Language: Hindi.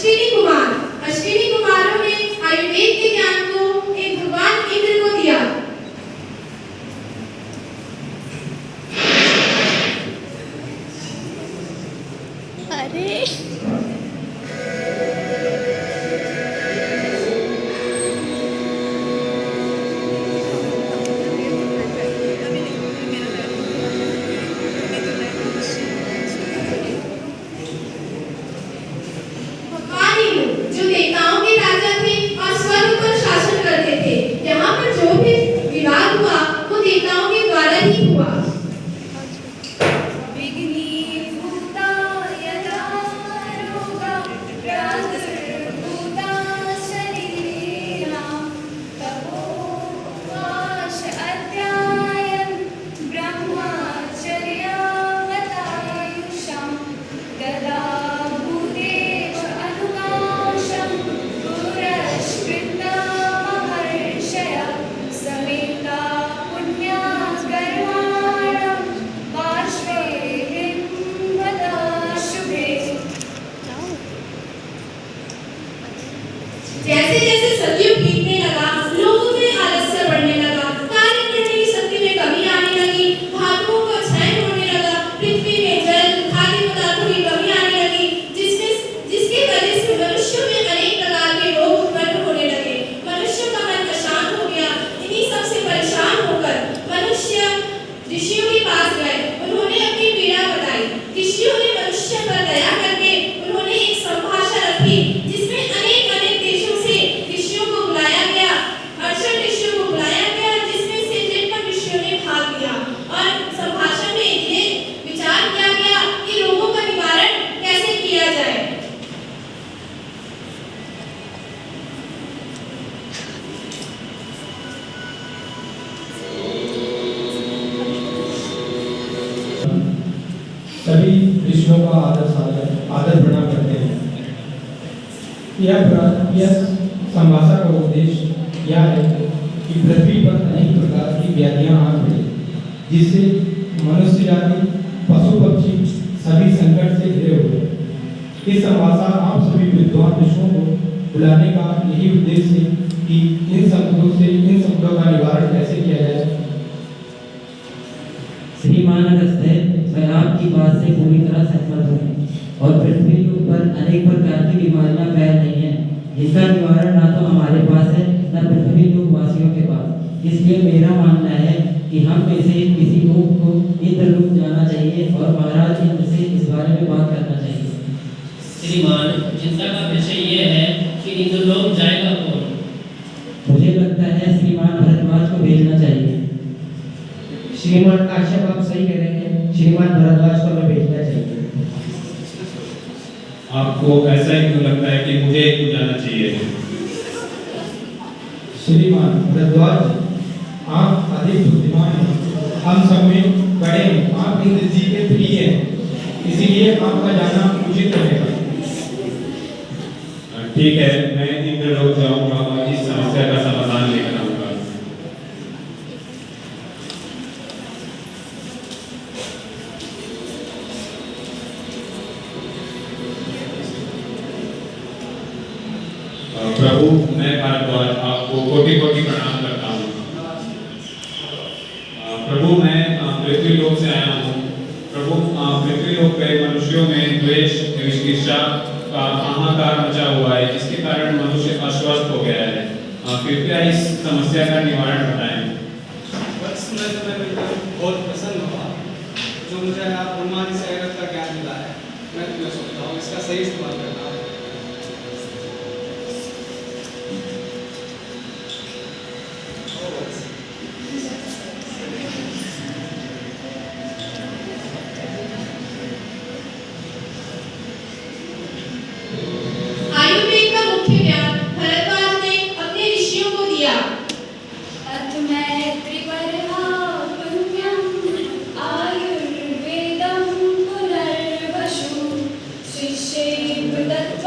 अश्विनी कुमार। अश्विनी कुमारों ने आयुर्वेद के ज्ञान को एक भगवान इंद्र को दिया। अरे जो देवताओं के राजा थे और स्वर्ग पर शासन करते थे। यहाँ पर जो भी विवाद हुआ वो देवताओं के द्वारा ही हुआ। जैसे जैसे सतयुग बीतने लगा, लोगों में आलस्य बढ़ने लगा, कार्य करने की शक्ति में कमी आने लगी, धातुओं का क्षय होने लगा, पृथ्वी में जल खाद्य पदार्थों की कमी आने लगी, जिसके वजह से मनुष्यों में अनेक प्रकार के रोग उत्पन्न होने लगे। मनुष्य का मन अशांत हो गया। इन्हीं सबसे परेशान होकर मनुष्य ऋषियों के पास गए। उन्होंने अपनी पीड़ा बताई। ऋषियों ने मनुष्य पर दया करके उन्होंने एक संभाषा रखी, जिसमें अनेक देशों से ऋषियों को बुलाया गया। 68 ऋषियों को बुलाया गया, जिसमें से 53 ऋषियों ने भाग लिया और संभाषण में ये विचार किया गया कि रोगों का निवारण कैसे किया जाए। सभी ऋषियों का आदर प्रणाम करते हैं। यह संभाषा का उद्देश्य यह है कि पृथ्वी पर अनेक प्रकार की व्याधियां आ पड़ी, जिससे मनुष्य जाति पशु पक्षी सभी संकट से घिरे हुए। इस संभाषा आप सभी विद्वान ऋषियों को बुलाने का यही उद्देश्य है कि इन संकटों का निवारण कैसे किया जाए। श्रीमान अगस्त्य, मैं आपकी बात से पूरी तरह सहमत हूँ और पृथ्वी पर अनेक प्रकार की बीमारियां फैल रही हैं, जिसका निवारण ना तो हमारे पास है न पृथ्वी लोक वासियों के पास। इसलिए मेरा मानना है कि हम में से किसी लोग को इंद्रलोक जाना चाहिए और महाराज इंद्र से इस बारे में बात करना चाहिए। श्रीमान, चिंता का विषय ये है कि इंद्रलोक जाएगा कौन? मुझे लगता है श्रीमान भरद्वाज को भेजना चाहिए। श्रीमान काश्यप, आप सही कह रहे हैं। श्रीमान भरद्वाज को हमें भेजना चाहिए। आपको ऐसा ही क्यों लगता है कि मुझे क्यों जाना चाहिए? श्रीमान भरद्वाज, आप अधिक बुद्धिमान हैं, हम सब में बड़े हैं, आप इंद्र जी के प्रिय हैं, इसीलिए आपका जाना उचित रहेगा। ठीक है, मैं इंद्रलोक जाऊंगा और इस समस्या का समाधान लेकर आऊंगा। प्रभु, मैं भारद्वाज आपको कोटि कोटि प्रणाम करता हूँ। प्रभु, मैं पृथ्वी लोक से आया हूँ। प्रभु, पृथ्वी लोक पे मनुष्यों में द्वेष ईर्ष्या का हाहाकार मचा हुआ है, जिसके कारण मनुष्य अस्वस्थ हो गया है। कृपया इस समस्या का निवारण बताएं। बहुत प्रसन्न हुआ जो मुझे आप ब्रह्मा जी से अगस्त का ज्ञान मिला है। मैं तुम्हें सोचता हूँ इसका सही इस्तेमाल करना है। आयुर्वेद का मुख्य ज्ञान भरद्वाज ने अपने ऋषियों को दिया। आयुर्वेदं पुनर्वसु शिष्यैर्दत्तं